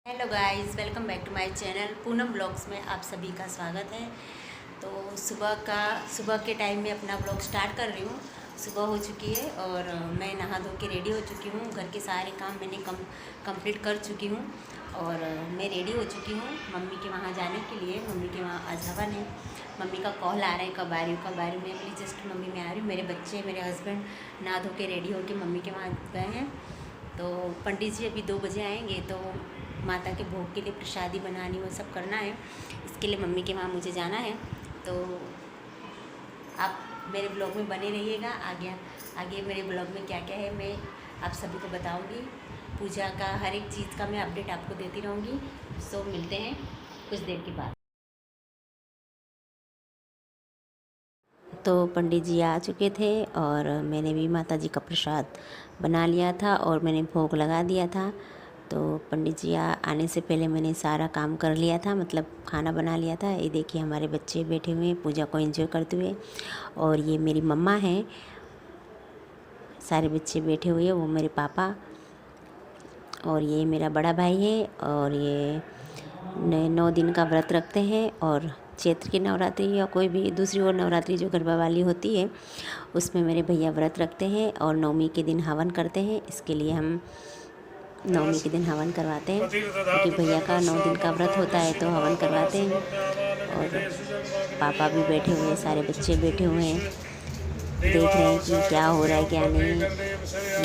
Hello guys, welcome back to my channel Poonam blogs में आप सभी का स्वागत है। तो सुबह के टाइम में अपना ब्लॉग स्टार्ट कर रही हूँ। सुबह हो चुकी है और मैं नहा धो के रेडी हो चुकी हूँ। घर के सारे काम मैंने कंप्लीट कर चुकी हूँ और मैं रेडी हो चुकी हूँ मम्मी के वहाँ जाने के लिए। मम्मी के वहाँ आज हवन है। मम्मी का कॉल आ रहा है कब आ रही हूँ कब आ रही हूँ। मैं बोली जस्ट मम्मी मैं आ रही हूँ। मेरे बच्चे मेरे हस्बैंड नहा धो के रेडी होके मम्मी के वहाँ गए हैं। तो पंडित जी अभी 2 बजे आएंगे तो माता के भोग के लिए प्रसादी बनानी वो सब करना है। इसके लिए मम्मी के वहाँ मुझे जाना है। तो आप मेरे ब्लॉग में बने रहिएगा। आगे मेरे ब्लॉग में क्या क्या है मैं आप सभी को बताऊंगी। पूजा का हर एक चीज़ का मैं अपडेट आपको देती रहूँगी। सो मिलते हैं कुछ देर के बाद। तो पंडित जी आ चुके थे और मैंने भी माता जी का प्रसाद बना लिया था और मैंने भोग लगा दिया था। तो पंडित जी आने से पहले मैंने सारा काम कर लिया था, मतलब खाना बना लिया था। ये देखिए हमारे बच्चे बैठे हुए हैं पूजा को एंजॉय करते हुए और ये मेरी मम्मा हैं। सारे बच्चे बैठे हुए हैं, वो मेरे पापा और ये मेरा बड़ा भाई है। और ये 9 दिन का व्रत रखते हैं और चैत्र की नवरात्रि या कोई भी दूसरी और नवरात्रि जो गरबा वाली होती है उसमें मेरे भैया व्रत रखते हैं और नवमी के दिन हवन करते हैं। इसके लिए हम नवमी के दिन हवन करवाते हैं क्योंकि भैया का 9 दिन का व्रत होता है तो हवन करवाते हैं। और पापा भी बैठे हुए हैं, सारे बच्चे बैठे हुए हैं, देख रहे हैं कि क्या हो रहा है क्या नहीं।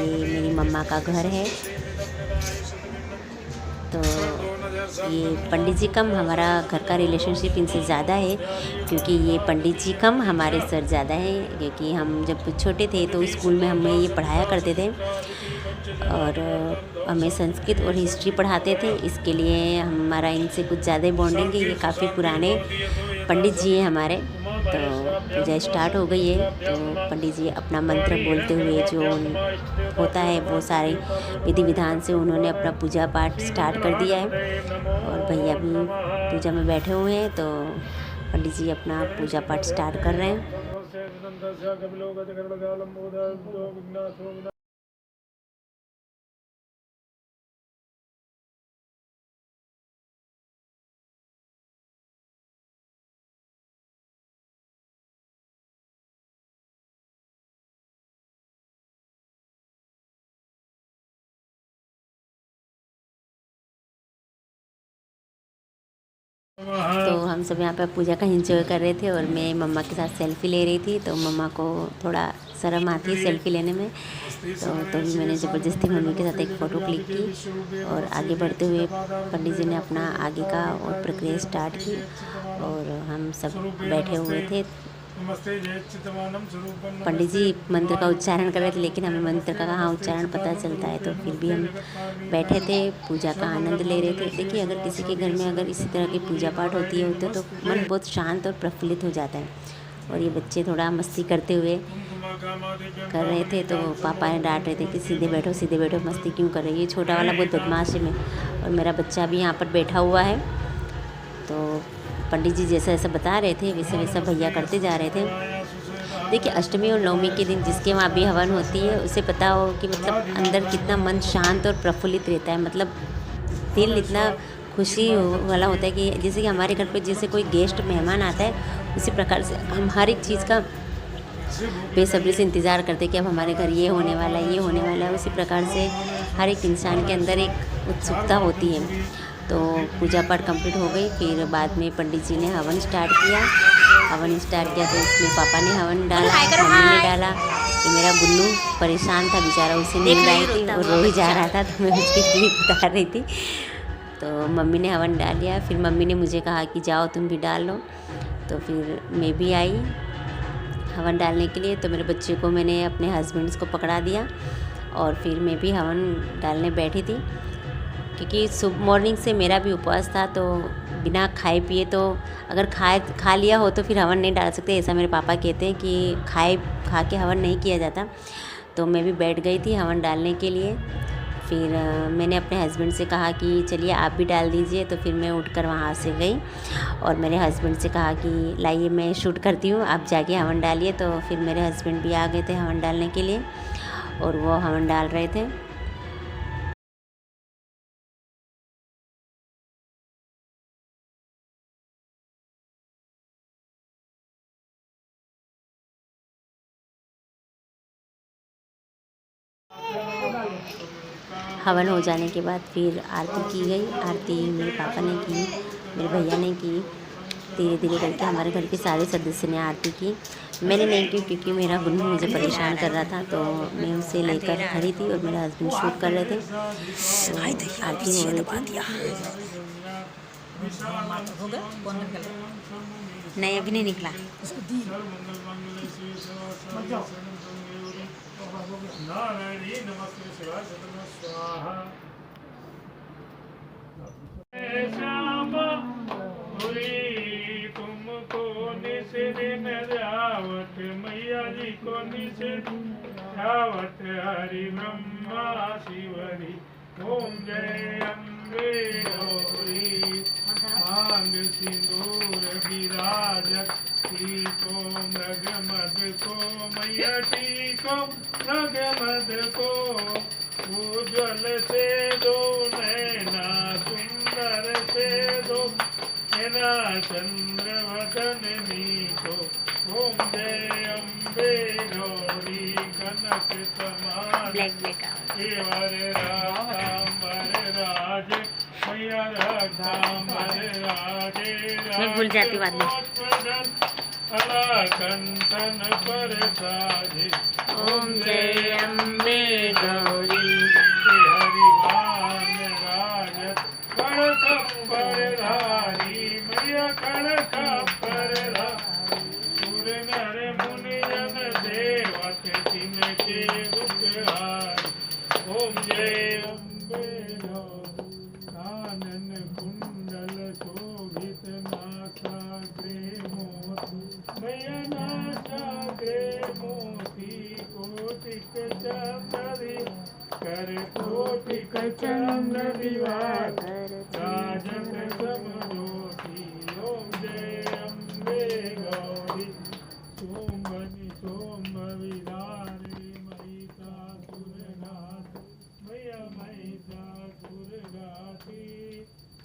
ये मेरी मम्मा का घर है। तो ये पंडित जी कम हमारा घर का रिलेशनशिप इनसे ज़्यादा है क्योंकि ये पंडित जी कम हमारे सर ज़्यादा हैं। क्योंकि हम जब छोटे थे तो स्कूल में हमें ये पढ़ाया करते थे और हमें संस्कृत और हिस्ट्री पढ़ाते थे। इसके लिए हमारा इनसे कुछ ज़्यादा बॉन्डिंग है। ये काफ़ी पुराने पंडित जी हैं हमारे। तो पूजा स्टार्ट हो गई है तो पंडित जी अपना मंत्र बोलते हुए जो होता है वो सारे विधि विधान से उन्होंने अपना पूजा पाठ स्टार्ट कर दिया है और भैया भी पूजा में बैठे हुए हैं। तो पंडित जी अपना पूजा पाठ स्टार्ट कर रहे हैं। तो हम सब यहाँ पे पूजा का एंजॉय कर रहे थे और मैं मम्मा के साथ सेल्फ़ी ले रही थी। तो मम्मा को थोड़ा शर्म आती है सेल्फ़ी लेने में, तो भी मैंने ज़बरदस्ती मम्मी के साथ एक फ़ोटो क्लिक की। और आगे बढ़ते हुए पंडित जी ने अपना आगे का और प्रक्रिया स्टार्ट की और हम सब बैठे हुए थे। पंडित जी मंत्र का उच्चारण कर रहे थे लेकिन हमें मंत्र का कहाँ उच्चारण पता चलता है। तो फिर भी हम बैठे थे, पूजा का आनंद ले रहे थे। देखिए अगर किसी के घर में अगर इसी तरह की पूजा पाठ होती है तो मन बहुत शांत और प्रफुल्लित हो जाता है। और ये बच्चे थोड़ा मस्ती करते हुए कर रहे थे तो पापा ने डांट रहे थे कि सीधे बैठो मस्ती क्यों कर रही है। ये छोटा वाला बहुत बदमाश है और मेरा बच्चा भी यहाँ पर बैठा हुआ है। तो पंडित जी जैसा जैसा बता रहे थे वैसे वैसा भैया करते जा रहे थे। देखिए अष्टमी और नवमी के दिन जिसके वहाँ भी हवन होती है उसे पता हो कि मतलब अंदर कितना मन शांत और प्रफुल्लित रहता है। मतलब दिल इतना खुशी वाला होता है कि जैसे कि हमारे घर पे जैसे कोई गेस्ट मेहमान आता है उसी प्रकार से हम हर एक चीज़ का बेसब्री से इंतज़ार करते हैं कि अब हमारे घर ये होने वाला है ये होने वाला है। उसी प्रकार से हर एक इंसान के अंदर एक उत्सुकता होती है। तो पूजा पाठ कंप्लीट हो गई। फिर बाद में पंडित जी ने हवन स्टार्ट किया तो इसमें पापा ने हवन डाला, मम्मी ने डाला। कि मेरा गुल्लू परेशान था बेचारा, उसे नींद आई थी और रो ही जा रहा था तो मैं उसकी क्लिप उतार रही थी। तो मम्मी ने हवन डाल लिया। फिर मम्मी ने मुझे कहा कि जाओ तुम भी डाल लो। तो फिर मैं भी आई हवन डालने के लिए। तो मेरे बच्चे को मैंने अपने हस्बैंड्स को पकड़ा दिया और फिर मैं भी हवन डालने बैठी थी क्योंकि सुबह मॉर्निंग से मेरा भी उपवास था। तो बिना खाए पिए तो अगर खा लिया हो तो फिर हवन नहीं डाल सकते, ऐसा मेरे पापा कहते हैं कि खा के हवन नहीं किया जाता। तो मैं भी बैठ गई थी हवन डालने के लिए। फिर मैंने अपने हस्बैंड से कहा कि चलिए आप भी डाल दीजिए। तो फिर मैं उठकर वहाँ से गई और मेरे हस्बैंड से कहा कि लाइए मैं शूट करती हूँ, आप जाके हवन डालिए। तो फिर मेरे हस्बैंड भी आ गए थे हवन डालने के लिए और वो हवन डाल रहे थे। हवन हो जाने के बाद फिर आरती की गई। आरती मेरे पापा ने की, मेरे भैया ने की। धीरे धीरे करके हमारे घर के सारे सदस्य ने आरती की। मैंने नहीं की क्योंकि मेरा गुन्नू मुझे परेशान कर रहा था, तो मैं उसे लेकर खड़ी थी और मेरे हस्बैंड शूट कर रहे थे, तो आरती हो रही थी। नहीं, अभी नहीं निकला। तुमको निषेध जावत मैया जी को निषेध जावत हरि ब्रह्मा शिवरी ओम जय अम्बे गौरी मांग सिंदूर विराजत को मृग मद को मैया को मृग मद को उज्ज्वल से दो नैना सुंदर से दो नैना चंद्रवदन नीको ओम जय अम्बे गौरी कनक समान केवर राधांबर राज मैया राधांबर राजे मैं भूल जाती बाद में। कंठन पर साजे ओम जय अम्बे गौरी हरिवान राजत कण खप्पर धारी मैया कण खप्पर सुर नर मुनि जन देवत तिनके दुखहारी ओम जय अम्बे गौरी कानन कुंडल शोभित नासाग्रे मोती मैया नासाग्रे मोती कोटिक चंद्री कर कोटिक चंद्र दिवाकर राजन समज्योति ओम जय अम्बे गौरी सोमनि सोम विदारे महिषासुरनाथ मैया महिषासुरगाती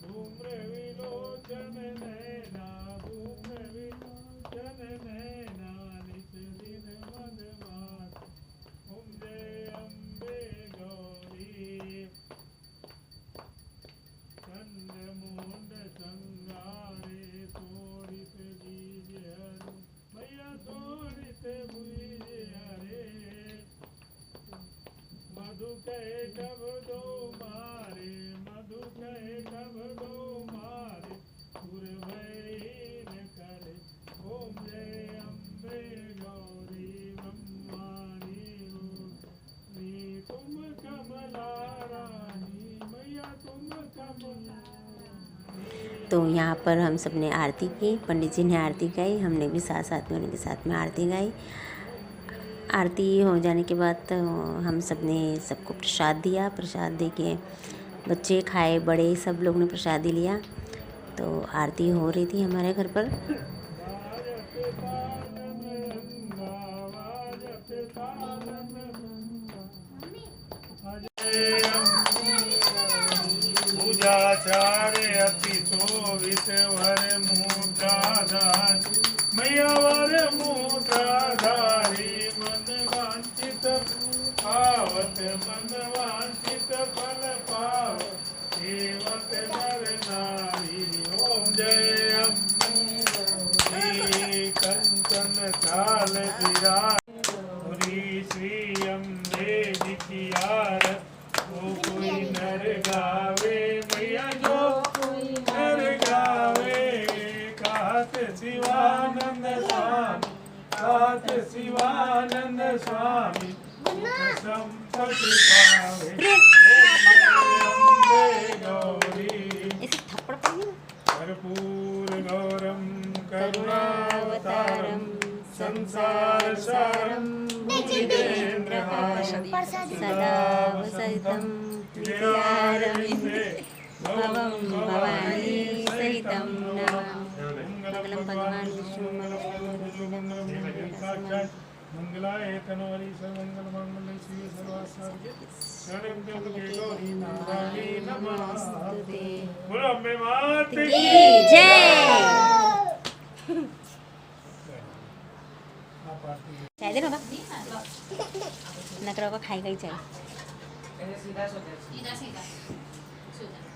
धूम्र विलोचन नैना धूम्र विलोचन नैना नित दिन मदमात ओम जय अम्बे गौरी चंद्रमुंड संगारे तोड़ित बीज हरे मैया तोड़ित बीज हरे मधु कहे कब दो मारे मधु कहे कब दो मारे सुर भैन करे ओम जय अम्बे गौरी ब्रह्माणी रूपी तुम कमला रानी मैया तुम कमला। तो यहाँ पर हम सब ने आरती की, पंडित जी ने आरती गाई, हमने भी साथ साथ में उनके साथ में आरती गाई। आरती हो जाने के बाद तो हम सब ने सबको प्रसाद दिया। प्रसाद दे के बच्चे खाए, बड़े सब लोग ने प्रसादी लिया। तो आरती हो रही थी हमारे घर पर। पूजाचार्य अति शोभित वर मुद्राधार मैया वर मुद्राधारी मन वांछित पावत मन वांछित फल पावत सेवक नर नारी ओम जय अम्बे कंचन काल विराज श्री अम्बे जितियार वो कोई नर गावे मैया जो नर गावे कात शिवानंद स्वामी कात शिवानंद स्वामी संपत्ति पावे अम्बे गौरी कर्पूर गौरम करुणावतारम संसार सारम सदा वसतं विद्यारविन्दे भवं भवानी सहितं नमामि। मंगलं भगवान विष्णु मंगलाय तनोहरि सर्वमंगल मांगल्ये शिवे सर्वासार्गे शरण्ये गौरी नारायणी नमस्ते। बोलो अम्बे मात की जय। चाय दे बाबा, नकरा को खाएगा ही चाय। ऐसे सीधा सो जा सीधा सीधा सो जा